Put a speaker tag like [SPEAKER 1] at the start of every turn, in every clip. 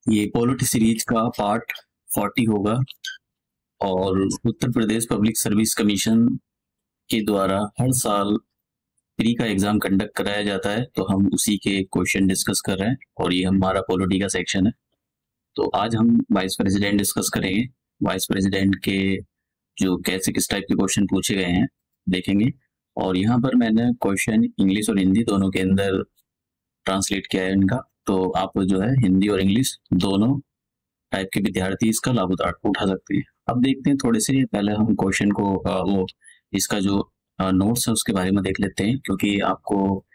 [SPEAKER 1] ये polity series का part 40 होगा और Uttar Pradesh public service commission के द्वारा हर साल प्री का एग्जाम कंडक्ट कराया जाता है, तो हम उसी के क्वेश्चन डिस्कस कर रहे हैं और ये हमारा पॉलिटी का सेक्शन है। तो आज हम वाइस प्रेसिडेंट डिस्कस करेंगे। वाइस प्रेसिडेंट के जो कैसे किस टाइप के क्वेश्चन पूछे गए हैं देखेंगे। और यहाँ पर मैंने क्वेश्चन इंग्लिश और हिंदी दोनों के अंदर ट्रांसलेट किया है इनका, तो आप जो है हिंदी और इंग्लिश दोनों टाइप के विद्यार्थी इसका लाभ उठा सकते हैं। अब देखते हैं थोड़े से पहले हम क्वेश्चन को वो इसका जो नोट्स है उसके बारे में देख लेते हैं, क्योंकि आपको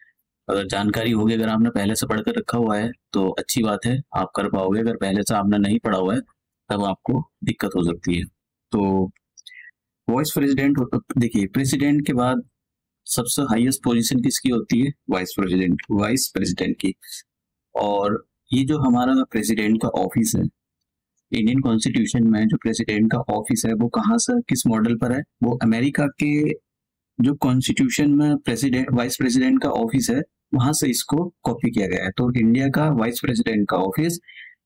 [SPEAKER 1] अगर जानकारी होगी, अगर आपने पहले से पढ़कर रखा हुआ है तो अच्छी बात है, आप कर पाओगे। अगर पहले से आपने नहीं पढ़ा हुआ है तब आपको दिक्कत हो सकती है। तो वाइस प्रेसिडेंट, देखिए प्रेसिडेंट के बाद सबसे हाईएस्ट पोजीशन किसकी होती है? वाइस प्रेसिडेंट की। और ये जो हमारा प्रेसिडेंट का ऑफिस है इंडियन कॉन्स्टिट्यूशन में, जो प्रेसिडेंट का ऑफिस है वो कहाँ से किस मॉडल पर है? वो अमेरिका के जो कॉन्स्टिट्यूशन में प्रेसिडेंट वाइस प्रेसिडेंट का ऑफिस है वहां से इसको कॉपी किया गया है। तो इंडिया का वाइस प्रेसिडेंट का ऑफिस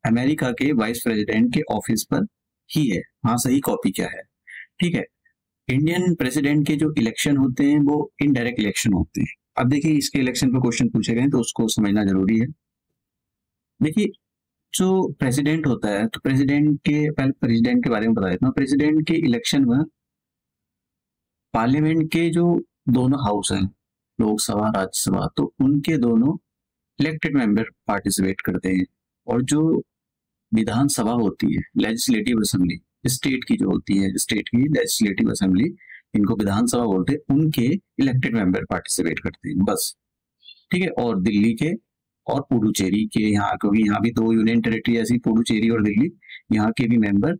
[SPEAKER 1] अमेरिका के वाइस प्रेसिडेंट के ऑफिस पर ही है, वहां से ही कॉपी किया है। ठीक है। इंडियन प्रेसिडेंट के जो इलेक्शन होते हैं वो इनडायरेक्ट इलेक्शन होते हैं। अब देखिए इसके इलेक्शन पर क्वेश्चन पूछे गए तो उसको समझना जरूरी है। देखिए जो प्रेसिडेंट होता है, तो पहले प्रेसिडेंट के बारे में बता देता हूँ। प्रेसिडेंट के इलेक्शन में पार्लियामेंट के जो दोनों हाउस हैं, लोकसभा राज्यसभा, तो उनके दोनों इलेक्टेड मेंबर पार्टिसिपेट करते हैं। और जो विधानसभा होती है, लेजिस्लेटिव असेंबली, स्टेट की जो होती है, स्टेट की लेजिस्लेटिव असेंबली, इनको विधानसभा बोलते हैं, उनके इलेक्टेड मेंबर पार्टिसिपेट करते हैं बस। ठीक है। और दिल्ली के और पुडुचेरी के, यहाँ क्योंकि यहाँ भी दो यूनियन टेरिटरी ऐसी, पुडुचेरी और दिल्ली, यहाँ के भी मेंबर,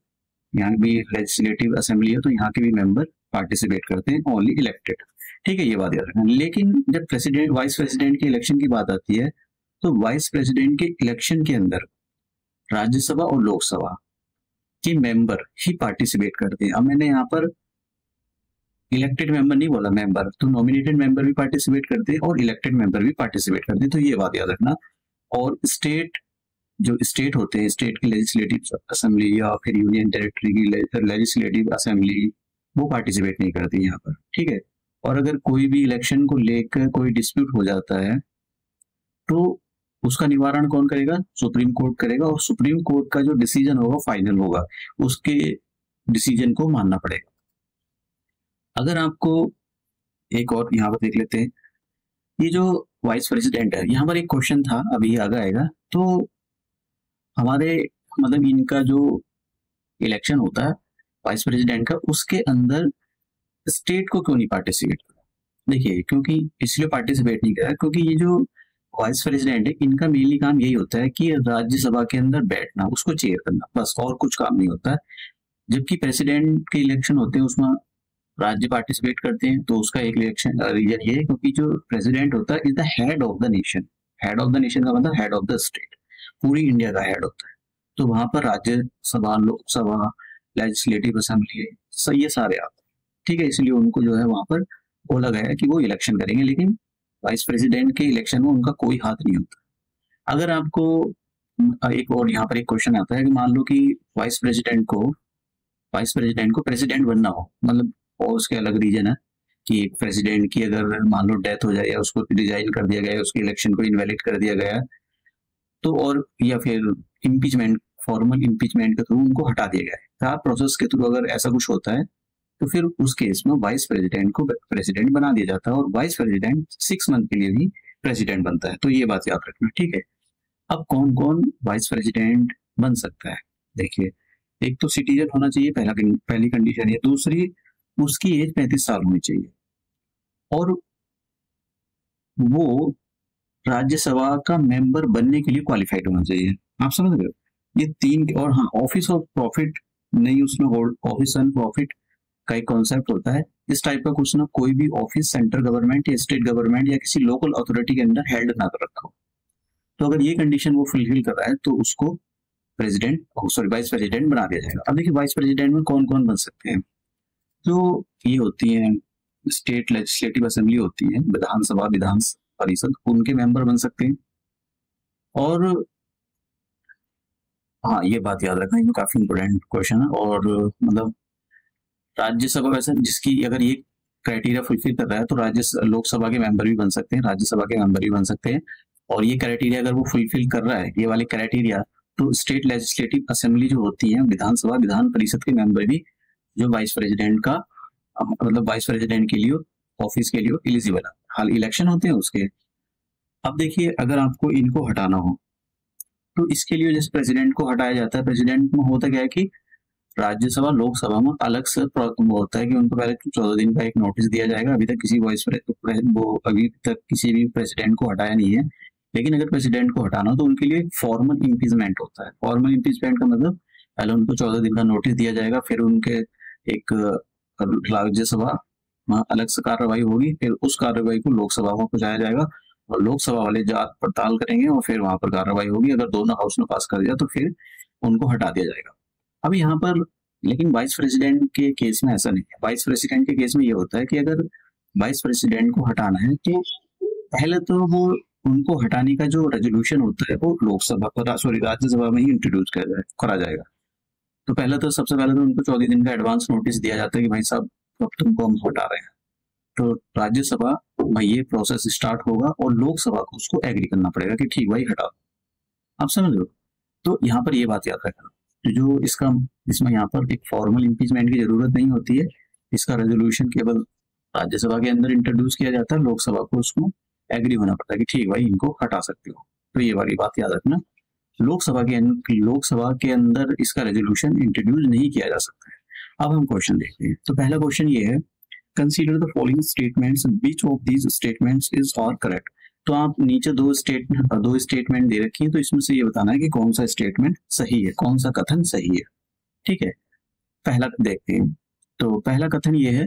[SPEAKER 1] यहाँ भी लेजिस्लेटिव असेंबली है तो यहाँ के भी मेंबर पार्टिसिपेट करते हैं, ओनली इलेक्टेड। ठीक है, ये बात याद रखना। लेकिन जब प्रेसिडेंट वाइस प्रेसिडेंट के इलेक्शन की बात आती है तो वाइस प्रेसिडेंट के इलेक्शन के अंदर राज्यसभा और लोकसभा के मेंबर ही पार्टिसिपेट करते हैं। अब मैंने यहाँ पर इलेक्टेड मेंबर नहीं बोला, मेंबर, तो नॉमिनेटेड मेंबर भी पार्टिसिपेट करते हैं और इलेक्टेड मेंबर भी पार्टिसिपेट करते हैं, तो ये बात याद रखना। और जो स्टेट होते हैं, स्टेट की लेजिस्लेटिव असेंबली या फिर यूनियन टेरिटरी की लेजिस्लेटिव असेंबली, वो पार्टिसिपेट नहीं करती यहाँ पर। ठीक है। और अगर कोई भी इलेक्शन को लेकर कोई डिस्प्यूट हो जाता है तो उसका निवारण कौन करेगा? सुप्रीम कोर्ट करेगा, और सुप्रीम कोर्ट का जो डिसीजन होगा फाइनल होगा, उसके डिसीजन को मानना पड़ेगा। अगर आपको एक और यहाँ पर देख लेते हैं, ये जो वाइस प्रेसिडेंट है, यहाँ पर एक क्वेश्चन था, अभी आगे आएगा। तो हमारे मतलब इनका जो इलेक्शन होता है वाइस प्रेसिडेंट का, उसके अंदर स्टेट को क्यों नहीं पार्टिसिपेट करा? देखिए क्योंकि इसलिए पार्टिसिपेट नहीं करा क्योंकि ये जो वाइस प्रेसिडेंट है, इनका मेनली काम यही होता है कि राज्यसभा के अंदर बैठना, उसको चेयर करना, बस, और कुछ काम नहीं होता है। जबकि प्रेसिडेंट के इलेक्शन होते हैं उसमें राज्य पार्टिसिपेट करते हैं, तो उसका एक इलेक्शन रीजन ये है क्योंकि जो प्रेसिडेंट होता है is the head of the nation. Head of the nation का मतलब हेड ऑफ द स्टेट, पूरी इंडिया का हेड होता है। तो वहां पर राज्यसभा, लोकसभा, लेजिस्लेटिव असेंबली, ये सारे आते हैं। ठीक है, इसलिए उनको जो है वहां पर बोला गया है कि वो इलेक्शन करेंगे, लेकिन वाइस प्रेसिडेंट के इलेक्शन में उनका कोई हाथ नहीं होता। अगर आपको एक और यहाँ पर एक क्वेश्चन आता है कि मान लो कि वाइस प्रेसिडेंट को प्रेसिडेंट बनना हो, मतलब, और उसके अलग रीजन है कि प्रेसिडेंट की अगर मान लो डेथ हो जाए या उसको रिजाइन कर दिया गया, उसके इलेक्शन को इनवैलिड कर दिया गया, तो और या फिर इम्पीचमेंट, फॉर्मल इम्पीचमेंट के थ्रू उनको हटा दिया गया है, चार प्रोसेस के थ्रू अगर ऐसा कुछ होता है तो फिर उस केस में वाइस प्रेसिडेंट को प्रेसिडेंट बना दिया जाता है, और वाइस प्रेसिडेंट 6 मंथ के लिए भी प्रेसिडेंट बनता है। तो ये बात याद रखना। ठीक है। अब कौन कौन वाइस प्रेसिडेंट बन सकता है? देखिए, एक तो सिटीजन होना चाहिए, पहली कंडीशन है। दूसरी, उसकी एज 35 साल होनी चाहिए, और वो राज्यसभा का मेंबर बनने के लिए क्वालिफाइड होना चाहिए। आप समझ रहे हो? ये तीन। और हाँ, ऑफिस ऑफ प्रॉफिट नहीं, उसमें होल्ड ऑफिस एंड प्रॉफिट का एक कॉन्सेप्ट होता है। इस टाइप का कुछ ना, कोई भी ऑफिस सेंट्रल गवर्नमेंट या स्टेट गवर्नमेंट या किसी लोकल अथॉरिटी के अंदर हेल्ड ना कर रखा हो। तो अगर ये कंडीशन वो फुलफिल कर रहा है तो उसको वाइस प्रेसिडेंट बना दिया जाएगा। अब देखिए वाइस प्रेसिडेंट में कौन कौन बन सकते हैं? तो ये होती है स्टेट लेजिस्लेटिव असेंबली होती है, विधानसभा, विधान परिषद, उनके मेंबर बन सकते हैं। और हाँ, ये बात याद रखना, ये काफी इंपोर्टेंट क्वेश्चन है। और मतलब राज्यसभा वैसे जिसकी अगर ये क्राइटेरिया फुलफिल कर रहा है तो लोकसभा के मेंबर भी बन सकते हैं, राज्यसभा के मेंबर भी बन सकते हैं। और ये क्राइटेरिया अगर वो फुलफिल कर रहा है, ये वाले क्राइटेरिया, तो स्टेट लेजिस्लेटिव असेंबली जो होती है, विधानसभा विधान परिषद के मेंबर भी जो वाइस प्रेसिडेंट का मतलब वाइस प्रेसिडेंट के लिए ऑफिस के लिए एलिजिबल है। हाल इलेक्शन होते हैं उसके। अब देखिए, अगर आपको इनको हटाना हो तो इसके लिए जैसे प्रेसिडेंट को हटाया जाता है, प्रेसिडेंट में होता क्या है कि राज्यसभा लोकसभा में अलग से होता है कि उनको पहले 14 दिन का एक नोटिस दिया जाएगा। अभी तक किसी अभी तक किसी भी प्रेसिडेंट को हटाया नहीं है। लेकिन अगर प्रेसिडेंट को हटाना हो तो उनके लिए फॉर्मल इम्पीचमेंट होता है। फॉर्मल इम्पीचमेंट का मतलब पहले उनको 14 दिन का नोटिस दिया जाएगा, फिर उनके एक राज्यसभा में अलग से कार्रवाई होगी, फिर उस कार्रवाई को लोकसभा में पहुंचाया जाएगा और लोकसभा वाले जांच पड़ताल करेंगे और फिर वहां पर कार्रवाई होगी। अगर दोनों हाउस ने पास कर दिया तो फिर उनको हटा दिया जाएगा। अब यहाँ पर लेकिन वाइस प्रेसिडेंट के केस में ऐसा नहीं है। वाइस प्रेसिडेंट के केस में ये होता है कि अगर वाइस प्रेसिडेंट को हटाना है तो पहले तो वो उनको हटाने का जो रेजोल्यूशन होता है वो राज्यसभा में ही इंट्रोड्यूस करा जाएगा। तो पहले तो सबसे पहले तो उनको 14 दिन का एडवांस नोटिस दिया जाता है कि भाई साहब अब तुमको हम हटा रहे हैं। तो राज्यसभा में ये प्रोसेस स्टार्ट होगा और लोकसभा को उसको एग्री करना पड़ेगा कि ठीक भाई हटा दो। आप समझ लो। तो यहाँ पर ये बात याद रखना, जो इसमें यहाँ पर एक फॉर्मल इम्पीचमेंट की जरूरत नहीं होती है। इसका रेजोल्यूशन केवल राज्यसभा के अंदर इंट्रोड्यूस किया जाता है, लोकसभा को उसको एग्री होना पड़ता है कि ठीक भाई इनको हटा सकते हो। तो ये वाली बात याद रखना, लोकसभा के अंदर इसका रेजोल्यूशन इंट्रोड्यूस नहीं किया जा सकता है। अब हम क्वेश्चन देखते हैं। तो पहला क्वेश्चन ये है, consider the following statements, which of these statements is or correct. तो आप नीचे दो स्टेटमेंट दे रखी है, तो इसमें से ये बताना है कि कौन सा स्टेटमेंट सही है, कौन सा कथन सही है। ठीक है, पहला देखते हैं। तो पहला कथन ये है,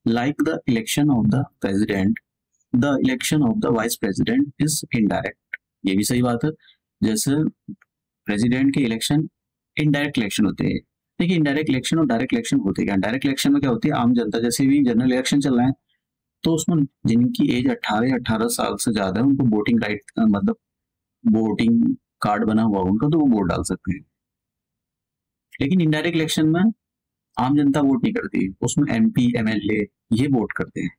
[SPEAKER 1] like the election of the president, the election of the vice president is indirect. ये भी सही बात है। जैसे प्रेसिडेंट के इलेक्शन इनडायरेक्ट इलेक्शन होते हैं। देखिए, इनडायरेक्ट इलेक्शन और डायरेक्ट इलेक्शन होते हैं। डायरेक्ट इलेक्शन में क्या होती है, आम जनता, जैसे भी जनरल इलेक्शन चल रहा है तो उसमें जिनकी एज 18 साल से ज्यादा है उनको वोटिंग राइट, मतलब वोटिंग कार्ड बना हुआ उनका, तो वो वोट डाल सकते हैं। लेकिन इनडायरेक्ट इलेक्शन में आम जनता वोट नहीं करती, उसमें MP MLA ये वोट करते हैं।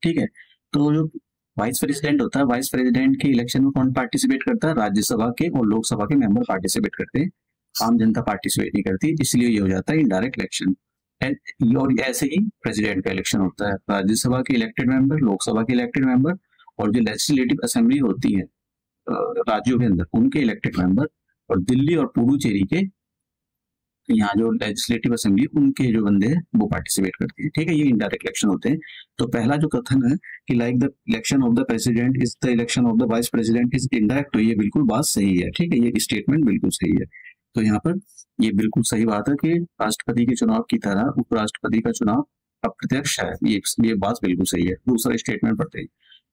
[SPEAKER 1] ठीक है, तो जो वाइस प्रेसिडेंट होता है, वाइस प्रेसिडेंट के इलेक्शन में कौन पार्टिसिपेट करता है, राज्यसभा के और लोकसभा के मेंबर पार्टिसिपेट करते हैं, आम जनता पार्टिसिपेट नहीं करती, इसलिए ये हो जाता है इनडायरेक्ट इलेक्शन। और ऐसे ही प्रेसिडेंट का इलेक्शन होता है, राज्यसभा के इलेक्टेड मेंबर, लोकसभा के इलेक्टेड मेंबर और जो लेजिस्लेटिव असेंबली होती है राज्यों के अंदर उनके इलेक्टेड मेंबर, और दिल्ली और पुडुचेरी के यहाँ जो लेजिस्लेटिव असेंबली उनके जो बंदे हैं वो पार्टिसिपेट करते हैं। ठीक है, ये इनडायरेक्ट इलेक्शन होते हैं। तो पहला जो कथन है कि like the election of the president is the election of the vice president is indirect, तो ये बिल्कुल बात सही है। ठीक है, ये स्टेटमेंट बिल्कुल सही है। तो यहाँ पर ये बिल्कुल सही बात है कि राष्ट्रपति के चुनाव की तरह उपराष्ट्रपति का चुनाव अप्रत्यक्ष है। ये बात बिल्कुल सही है। दूसरा स्टेटमेंट पढ़ते हैं।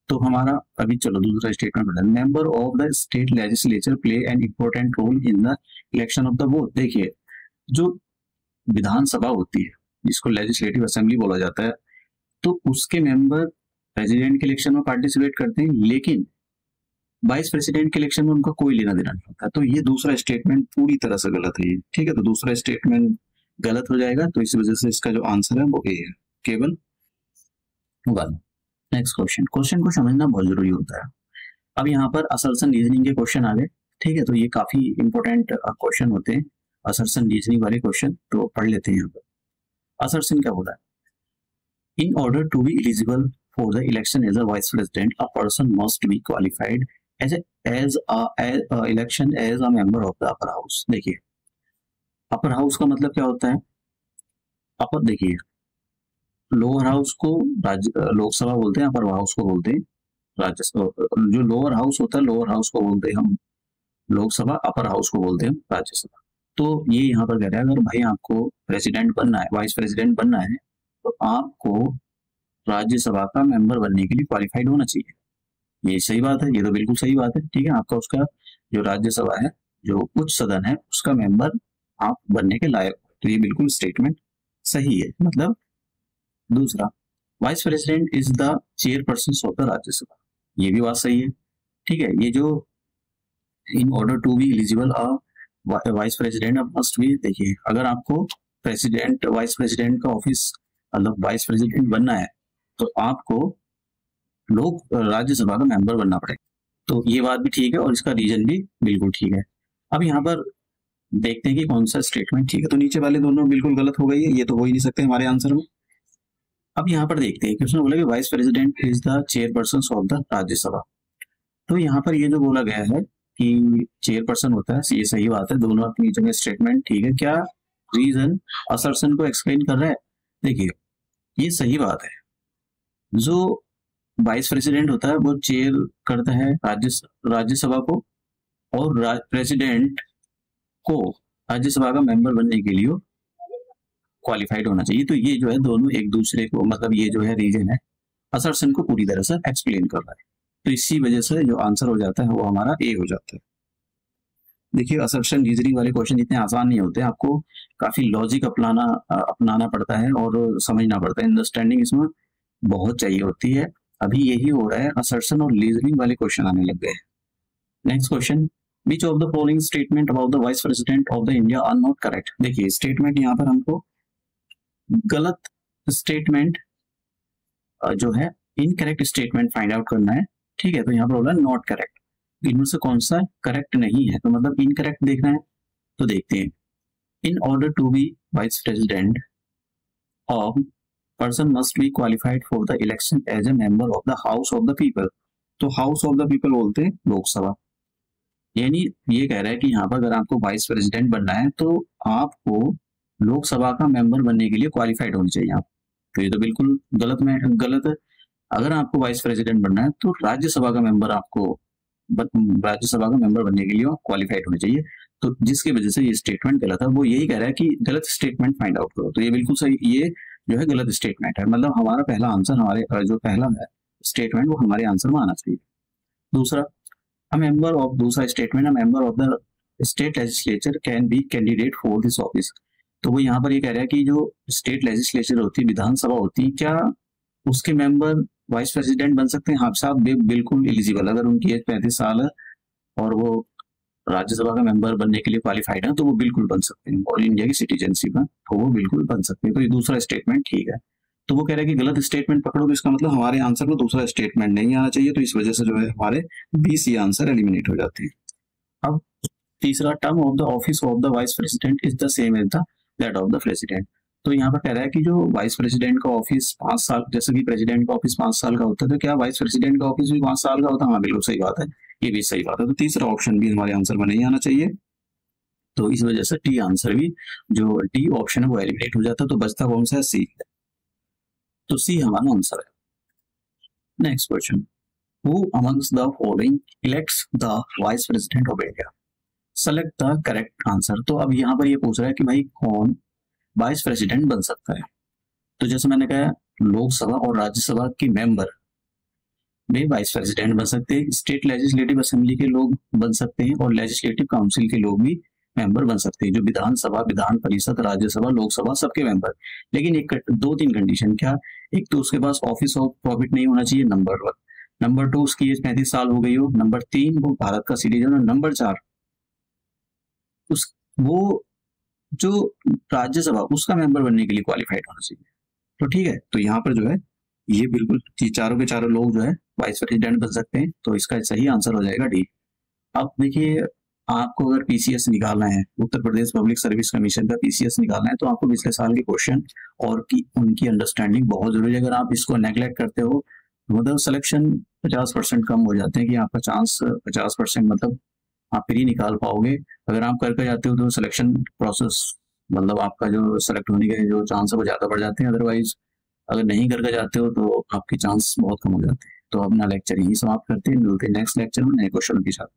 [SPEAKER 1] तो हमारा अभी चलो दूसरा स्टेटमेंट पढ़ते हैं। Member of the state legislature play an important role in the election of the vote. देखिए, जो विधानसभा होती है जिसको लेजिस्लेटिव असेंबली बोला जाता है, तो उसके मेंबर प्रेसिडेंट के इलेक्शन में पार्टिसिपेट करते हैं, लेकिन वाइस प्रेसिडेंट के इलेक्शन में उनका कोई लेना देना नहीं होता। तो ये दूसरा स्टेटमेंट पूरी तरह से गलत है। ठीक है, तो दूसरा स्टेटमेंट गलत हो जाएगा। तो इस वजह से इसका जो आंसर है वो ए है, केवल वन। नेक्स्ट क्वेश्चन को समझना बहुत जरूरी होता है। अब यहाँ पर असर्शन रीजनिंग के क्वेश्चन आ गए। ठीक है, तो ये काफी इंपॉर्टेंट क्वेश्चन होते हैं, असर्शन रीजनिंग वाले क्वेश्चन। तो पढ़ लेते हैं। यहाँ पर असर्शन क्या बोला है, in order to be eligible for the election as a vice president a person must be qualified as election as a member of the upper house. देखिए, अपर हाउस का मतलब क्या होता है, अपर देखिए लोअर हाउस को लोकसभा बोलते हैं, अपर हाउस को बोलते हैं राज्यसभा। जो लोअर हाउस होता है, लोअर हाउस को बोलते हैं हम लोकसभा, अपर हाउस को बोलते हैं राज्यसभा। तो ये यहाँ पर कह रहा है, अगर भाई आपको प्रेसिडेंट बनना है, वाइस प्रेसिडेंट बनना है, तो आपको राज्यसभा का मेंबर बनने के लिए क्वालिफाइड होना चाहिए। ये सही बात है, ये तो बिल्कुल सही बात है। ठीक है, आपका उसका जो राज्यसभा है, जो उच्च सदन है, उसका मेंबर आप बनने के लायक हो। तो ये बिल्कुल स्टेटमेंट सही है। मतलब दूसरा, vice president is the chairperson of the Rajya Sabha, ये भी बात सही है। ठीक है, ये जो in order to be eligible a vice president must be, देखिए अगर आपको प्रेसिडेंट वाइस प्रेसिडेंट का ऑफिस मतलब वाइस प्रेसिडेंट बनना है तो आपको लोग राज्यसभा का मेंबर बनना पड़ेगा। तो ये बात भी ठीक है और इसका रीजन भी बिल्कुल ठीक है। अब यहाँ पर देखते हैं कि कौन सा स्टेटमेंट ठीक है। तो नीचे वाले दोनों बिल्कुल गलत हो गई है, ये तो हो ही नहीं सकते हमारे आंसर में। अब यहाँ पर देखते हैं कि उसने बोला कि vice president is the chairperson of the Rajya Sabha. तो यहाँ पर ये जो बोला गया है कि चेयरपर्सन होता है, ये सही बात है, दोनों अपनी जगह स्टेटमेंट ठीक है। क्या रीजन असर्शन को एक्सप्लेन कर रहा है? देखिए ये सही बात है, जो वाइस प्रेसिडेंट होता है वो चेयर करता है राज्यसभा को, और प्रेसिडेंट को राज्यसभा का मेंबर बनने के लिए क्वालिफाइड होना चाहिए। तो ये जो है दोनों एक दूसरे को, मतलब ये जो है रीजन है असर्शन को पूरी तरह से एक्सप्लेन कर रहा है। तो इसी वजह से जो आंसर हो जाता है वो हमारा ए हो जाता है। देखिए असर्शन रीजनिंग वाले क्वेश्चन इतने आसान नहीं होते, आपको काफी लॉजिक अपनाना पड़ता है और समझना पड़ता है, अंडरस्टैंडिंग इसमें बहुत चाहिए होती है। अभी यही हो रहा है, असर्शन और रीजनिंग वाले क्वेश्चन आने लग गए। Next question, which of the following statement about the vice president of the India are not correct. देखिए स्टेटमेंट यहाँ पर हमको गलत स्टेटमेंट जो है इनकरेक्ट स्टेटमेंट फाइंड आउट करना है, ठीक है। तो यहाँ पर बोला नॉट करेक्ट, इनमें से कौन सा करेक्ट नहीं है, तो मतलब इनकरेक्ट देखना है। तो देखते हैं, in order to be vice president of person must be qualified for the election as a member of the house of the people. तो हाउस ऑफ द पीपल बोलते हैं लोकसभा, यानी ये कह रहा है कि यहाँ पर अगर आपको वाइस प्रेसिडेंट बनना है तो आपको लोकसभा का मेंबर बनने के लिए क्वालिफाइड होनी चाहिए आप। तो ये तो बिल्कुल गलत है। अगर आपको वाइस प्रेसिडेंट बनना है तो राज्यसभा का मेंबर बनने के लिए क्वालिफाइड होने चाहिए। तो जिसकी वजह से ये स्टेटमेंट गलत है, वो यही कह रहा है कि गलत स्टेटमेंट फाइंड आउट करो। तो ये बिल्कुल सही, ये जो है गलत स्टेटमेंट है, मतलब हमारा पहला आंसर, हमारे जो पहला है स्टेटमेंट वो हमारे आंसर में आना चाहिए। दूसरा दूसरा statement, a member of the state legislature can be candidate for this office. तो वो यहाँ पर ये कह रहा है कि जो स्टेट लेजिस्लेचर होती है, विधानसभा होती है, क्या उसके मेंबर वाइस प्रेसिडेंट बन सकते हैं? हाँ साहब, बिल्कुल एलिजिबल, अगर उनकी एज 35 साल है और वो राज्यसभा का मेंबर बनने के लिए क्वालिफाइड है तो वो बिल्कुल बन सकते हैं, और इंडिया की सिटीजनशिप है तो वो बिल्कुल बन सकते हैं। तो ये दूसरा स्टेटमेंट ठीक है। तो वो कह रहा है कि गलत स्टेटमेंट पकड़ो, तो इसका मतलब हमारे आंसर में दूसरा स्टेटमेंट नहीं आना चाहिए। तो इस वजह से जो है हमारे बी सी आंसर एलिमिनेट हो जाते हैं। अब तीसरा, term of the office of the vice president is the same as the that of the president. तो यहाँ पर कह रहा है कि जो वाइस प्रेसिडेंट का ऑफिस 5 साल, जैसे कि प्रेसिडेंट का ऑफिस 5 साल का होता है, तो क्या वाइस प्रेसिडेंट का ऑफिस भी 5 साल का होता है? हाँ बिल्कुल सही बात है, ये भी सही बात है। तो तीसरा ऑप्शन भी हमारे आंसर में नहीं आना चाहिए। तो इस वजह से टी आंसर भी, जो डी ऑप्शन है वो एलिमिनेट हो जाता है। तो बचता कौन सा है? सी। तो सी हमारा आंसर है। Next question, who amongst the following elects the vice president of India, select the correct answer. तो अब यहाँ पर ये पूछ रहा है कि भाई कौन वाइस प्रेसिडेंट बन सकता है। तो जैसे मैंने कहा, लोकसभा और राज्यसभा के मेंबर में वाइस प्रेसिडेंट बन सकते हैं, स्टेट लेजिस्लेटिव असेंबली के लोग बन सकते हैं, और लेजिस्लेटिव काउंसिल के लोग भी मेंबर बन सकते हैं, जो विधानसभा, विधान परिषद, राज्यसभा, लोकसभा सबके मेंबर। लेकिन एक 2-3 कंडीशन, क्या? एक तो उसके पास ऑफिस ऑफ प्रॉफिट नहीं होना चाहिए, नंबर 1। नंबर 2, उसकी एज 35 साल हो गई हो। नंबर 3, वो भारत का सिटीजन हो। नंबर 4, वो जो राज्यसभा उसका मेंबर बनने के लिए क्वालिफाइड होना चाहिए। तो ठीक है, तो यहाँ पर जो है ये बिल्कुल चारों के चारों लोग जो है वाइस प्रेसिडेंट बन सकते हैं। तो इसका सही आंसर हो जाएगा डी। अब देखिए, आपको अगर पीसीएस निकालना है, Uttar Pradesh public service commission का पीसीएस निकालना है, तो आपको पिछले साल के क्वेश्चन और उनकी अंडरस्टैंडिंग बहुत जरूरी है। अगर आप इसको नेग्लेक्ट करते हो मतलब सिलेक्शन 50% कम हो जाते हैं, कि आपका चांस 50% मतलब आप फिर ही निकाल पाओगे। अगर आप करके जाते हो तो सिलेक्शन प्रोसेस, मतलब आपका जो सेलेक्ट होने के जो चांस है वो ज्यादा बढ़ जाते हैं। अदरवाइज अगर नहीं करके जाते हो तो आपके चांस बहुत कम हो जाते हैं। तो अपना लेक्चर यही समाप्त करते हैं, मिलते हैं नेक्स्ट लेक्चर में नए क्वेश्चन के साथ।